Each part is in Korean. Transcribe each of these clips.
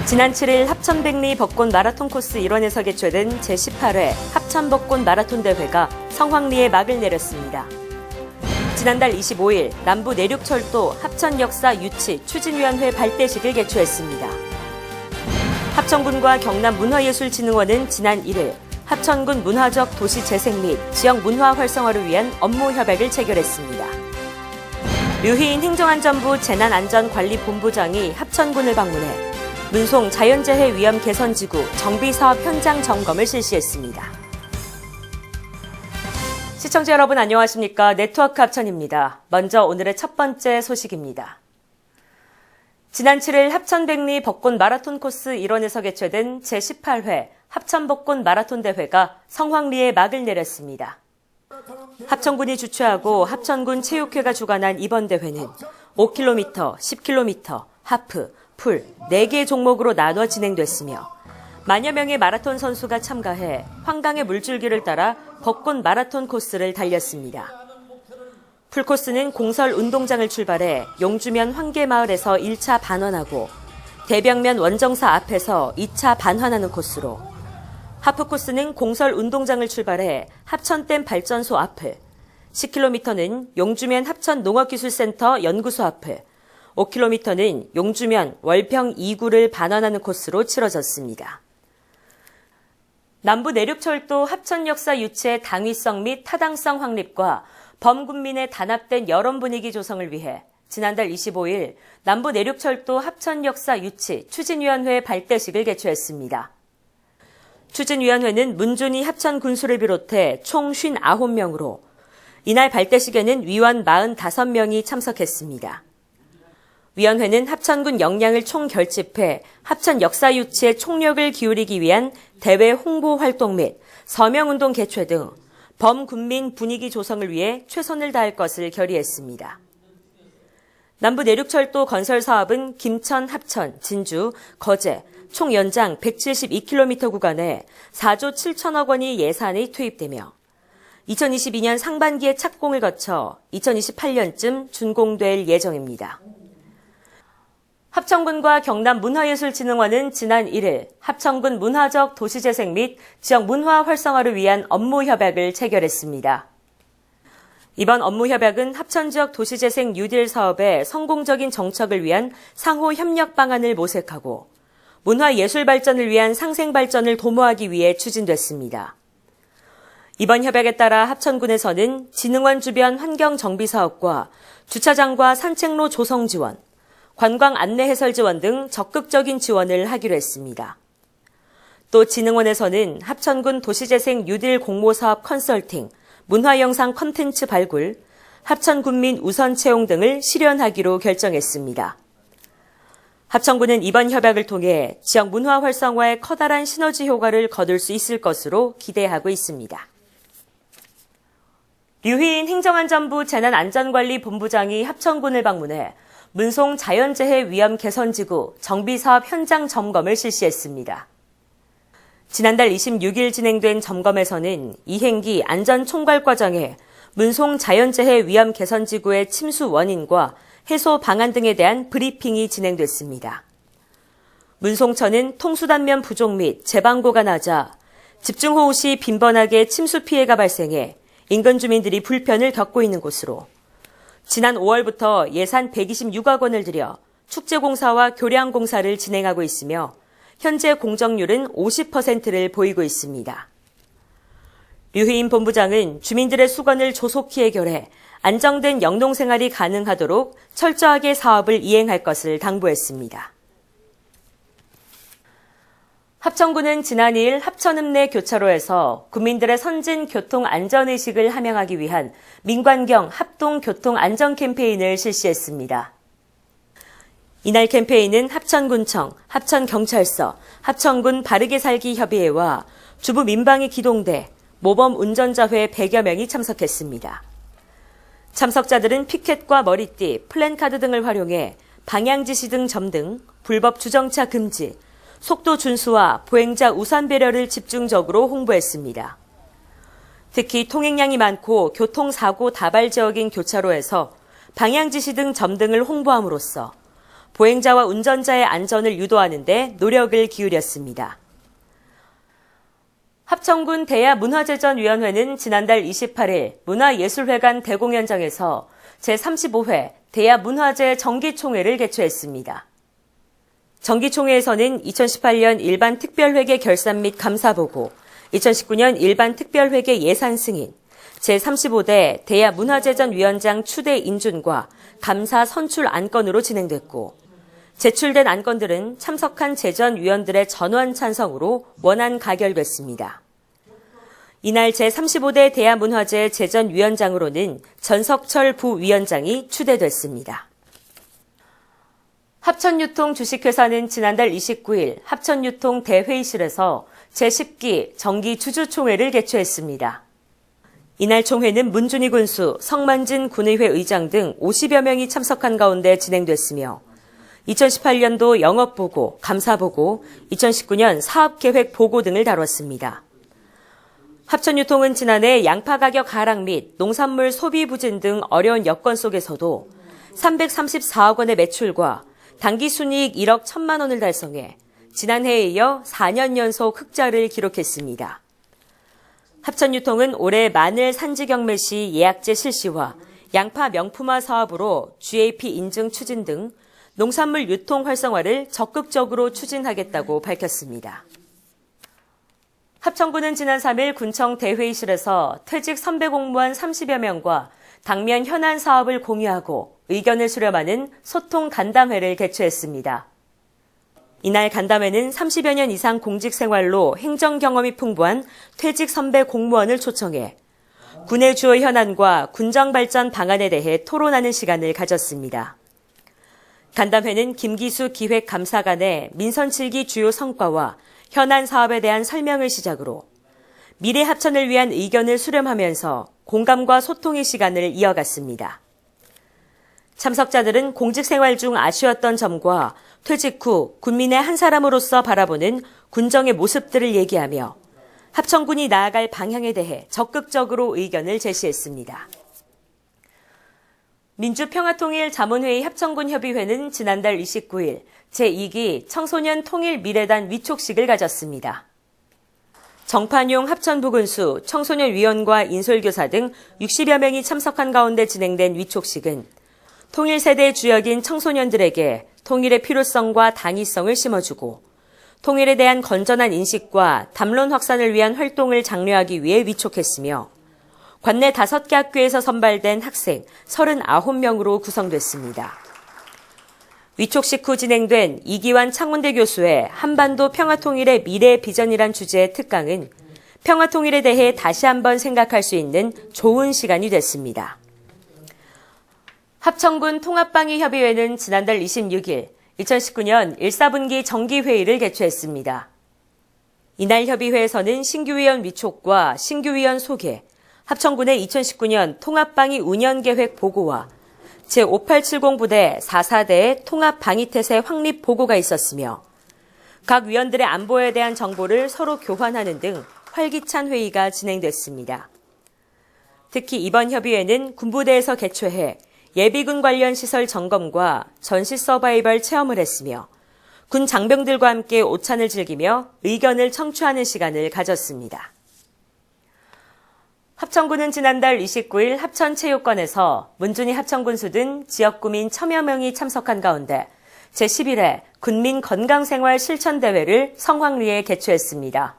지난 7일 합천백리 벚꽃 마라톤 코스 일원에서 개최된 제18회 합천벚꽃 마라톤 대회가 성황리에 막을 내렸습니다. 지난달 25일 남부 내륙철도 합천역사 유치 추진위원회 발대식을 개최했습니다. 합천군과 경남문화예술진흥원은 지난 1일 합천군 문화적 도시 재생 및 지역 문화 활성화를 위한 업무 협약을 체결했습니다. 류희인 행정안전부 재난안전관리본부장이 합천군을 방문해 문송 자연재해 위험 개선지구 정비사업 현장 점검을 실시했습니다. 시청자 여러분 안녕하십니까? 네트워크 합천입니다. 먼저 오늘의 첫 번째 소식입니다. 지난 7일 합천백리 벚꽃 마라톤 코스 일원에서 개최된 제18회 합천벚꽃 마라톤 대회가 성황리에 막을 내렸습니다. 합천군이 주최하고 합천군 체육회가 주관한 이번 대회는 5km, 10km, 하프, 풀 4개의 종목으로 나눠 진행됐으며 만여 명의 마라톤 선수가 참가해 황강의 물줄기를 따라 벚꽃 마라톤 코스를 달렸습니다. 풀코스는 공설 운동장을 출발해 용주면 황계마을에서 1차 반환하고 대병면 원정사 앞에서 2차 반환하는 코스로 하프 코스는 공설 운동장을 출발해 합천댐 발전소 앞을 10km는 용주면 합천농업기술센터 연구소 앞을 5km는 용주면 월평 2구를 반환하는 코스로 치러졌습니다. 남부 내륙철도 합천역사 유치의 당위성 및 타당성 확립과 범군민의 단합된 여론 분위기 조성을 위해 지난달 25일 남부 내륙철도 합천역사 유치 추진위원회 발대식을 개최했습니다. 추진위원회는 문준희 합천군수를 비롯해 총 59명으로 이날 발대식에는 위원 45명이 참석했습니다. 위원회는 합천군 역량을 총결집해 합천 역사 유치에 총력을 기울이기 위한 대회 홍보 활동 및 서명운동 개최 등 범군민 분위기 조성을 위해 최선을 다할 것을 결의했습니다. 남부 내륙철도 건설 사업은 김천, 합천, 진주, 거제 총 연장 172km 구간에 4조 7천억 원이 예산이 투입되며 2022년 상반기에 착공을 거쳐 2028년쯤 준공될 예정입니다. 합천군과 경남문화예술진흥원은 지난 1일 합천군 문화적 도시재생 및 지역 문화 활성화를 위한 업무 협약을 체결했습니다. 이번 업무 협약은 합천지역 도시재생 뉴딜 사업의 성공적인 정착을 위한 상호 협력 방안을 모색하고 문화예술 발전을 위한 상생 발전을 도모하기 위해 추진됐습니다. 이번 협약에 따라 합천군에서는 진흥원 주변 환경 정비 사업과 주차장과 산책로 조성 지원, 관광 안내 해설 지원 등 적극적인 지원을 하기로 했습니다. 또 진흥원에서는 합천군 도시재생 뉴딜 공모사업 컨설팅, 문화영상 콘텐츠 발굴, 합천군민 우선 채용 등을 실현하기로 결정했습니다. 합천군은 이번 협약을 통해 지역 문화 활성화에 커다란 시너지 효과를 거둘 수 있을 것으로 기대하고 있습니다. 류희인 행정안전부 재난안전관리본부장이 합천군을 방문해 문송 자연재해 위험 개선지구 정비사업 현장 점검을 실시했습니다. 지난달 26일 진행된 점검에서는 이행기 안전총괄 과정에 문송 자연재해 위험 개선지구의 침수 원인과 해소 방안 등에 대한 브리핑이 진행됐습니다. 문송처는 통수단면 부족 및 제방고가 낮아 집중호우 시 빈번하게 침수 피해가 발생해 인근 주민들이 불편을 겪고 있는 곳으로 지난 5월부터 예산 126억 원을 들여 축제공사와 교량공사를 진행하고 있으며 현재 공정률은 50%를 보이고 있습니다. 류희인 본부장은 주민들의 수건을 조속히 해결해 안정된 영농생활이 가능하도록 철저하게 사업을 이행할 것을 당부했습니다. 합천군은 지난 2일 합천읍내 교차로에서 국민들의 선진 교통 안전의식을 함양하기 위한 민관경 합동 교통 안전 캠페인을 실시했습니다. 이날 캠페인은 합천군청, 합천경찰서, 합천군 바르게 살기 협의회와 주부 민방위 기동대, 모범 운전자회 100여 명이 참석했습니다. 참석자들은 피켓과 머리띠, 플랜카드 등을 활용해 방향지시 등 점등, 불법 주정차 금지, 속도 준수와 보행자 우선 배려를 집중적으로 홍보했습니다. 특히 통행량이 많고 교통사고 다발 지역인 교차로에서 방향지시 등 점등을 홍보함으로써 보행자와 운전자의 안전을 유도하는 데 노력을 기울였습니다. 합천군 대야문화재전위원회는 지난달 28일 문화예술회관 대공연장에서 제35회 대야문화재 정기총회를 개최했습니다. 정기총회에서는 2018년 일반 특별회계 결산 및 감사보고, 2019년 일반 특별회계 예산 승인, 제35대 대야문화재전위원장 추대 인준과 감사 선출 안건으로 진행됐고, 제출된 안건들은 참석한 재전위원들의 전원 찬성으로 원안 가결됐습니다. 이날 제35대 대야문화재 재전위원장으로는 전석철 부위원장이 추대됐습니다. 합천유통 주식회사는 지난달 29일 합천유통 대회의실에서 제10기 정기주주총회를 개최했습니다. 이날 총회는 문준희 군수, 성만진 군의회 의장 등 50여 명이 참석한 가운데 진행됐으며 2018년도 영업보고, 감사보고, 2019년 사업계획 보고 등을 다뤘습니다. 합천유통은 지난해 양파 가격 하락 및 농산물 소비 부진 등 어려운 여건 속에서도 334억 원의 매출과 당기순이익 1억 1천만 원을 달성해 지난해에 이어 4년 연속 흑자를 기록했습니다. 합천유통은 올해 마늘 산지 경매 시 예약제 실시와 양파 명품화 사업으로 GAP 인증 추진 등 농산물 유통 활성화를 적극적으로 추진하겠다고 밝혔습니다. 합천군은 지난 3일 군청 대회의실에서 퇴직 선배 공무원 30여 명과 당면 현안 사업을 공유하고 의견을 수렴하는 소통 간담회를 개최했습니다. 이날 간담회는 30여 년 이상 공직 생활로 행정 경험이 풍부한 퇴직 선배 공무원을 초청해 군의 주요 현안과 군정 발전 방안에 대해 토론하는 시간을 가졌습니다. 간담회는 김기수 기획감사관의 민선 7기 주요 성과와 현안 사업에 대한 설명을 시작으로 미래 합천을 위한 의견을 수렴하면서 공감과 소통의 시간을 이어갔습니다. 참석자들은 공직생활 중 아쉬웠던 점과 퇴직 후 군민의 한 사람으로서 바라보는 군정의 모습들을 얘기하며 합천군이 나아갈 방향에 대해 적극적으로 의견을 제시했습니다. 민주평화통일자문회의 합천군 협의회는 지난달 29일 제2기 청소년 통일미래단 위촉식을 가졌습니다. 정판용 합천부군수 청소년위원과 인솔교사 등 60여 명이 참석한 가운데 진행된 위촉식은 통일세대의 주역인 청소년들에게 통일의 필요성과 당위성을 심어주고 통일에 대한 건전한 인식과 담론 확산을 위한 활동을 장려하기 위해 위촉했으며 관내 5개 학교에서 선발된 학생 39명으로 구성됐습니다. 위촉식 후 진행된 이기환 창원대 교수의 한반도 평화통일의 미래 비전이란 주제의 특강은 평화통일에 대해 다시 한번 생각할 수 있는 좋은 시간이 됐습니다. 합천군 통합방위협의회는 지난달 26일 2019년 1사분기 정기회의를 개최했습니다. 이날 협의회에서는 신규위원 위촉과 신규위원 소개, 합천군의 2019년 통합방위 운영계획 보고와 제5870부대 4사대의 통합방위태세 확립 보고가 있었으며 각 위원들의 안보에 대한 정보를 서로 교환하는 등 활기찬 회의가 진행됐습니다. 특히 이번 협의회는 군부대에서 개최해 예비군 관련 시설 점검과 전시 서바이벌 체험을 했으며 군 장병들과 함께 오찬을 즐기며 의견을 청취하는 시간을 가졌습니다. 합천군은 지난달 29일 합천체육관에서 문준희 합천군수 등 지역구민 1000여 명이 참석한 가운데 제11회 군민건강생활 실천대회를 성황리에 개최했습니다.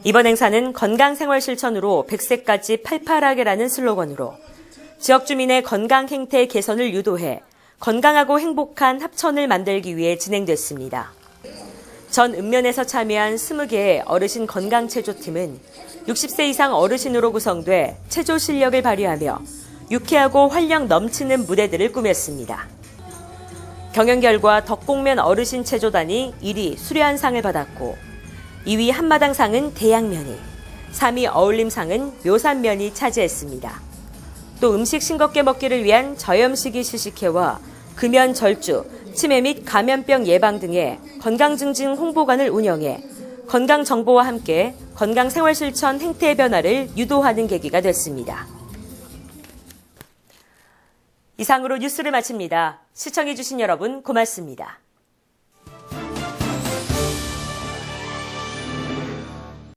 이번 행사는 건강생활 실천으로 100세까지 팔팔하게라는 슬로건으로 지역 주민의 건강 행태 개선을 유도해 건강하고 행복한 합천을 만들기 위해 진행됐습니다. 전 읍면에서 참여한 20개의 어르신 건강체조팀은 60세 이상 어르신으로 구성돼 체조 실력을 발휘하며 유쾌하고 활력 넘치는 무대들을 꾸몄습니다. 경연 결과 덕곡면 어르신 체조단이 1위 수려한상을 받았고 2위 한마당상은 대양면이, 3위 어울림상은 묘산면이 차지했습니다. 또 음식 싱겁게 먹기를 위한 저염식이 시식회와 금연 절주, 치매 및 감염병 예방 등의 건강증진 홍보관을 운영해 건강정보와 함께 건강생활실천 행태의 변화를 유도하는 계기가 됐습니다. 이상으로 뉴스를 마칩니다. 시청해주신 여러분 고맙습니다.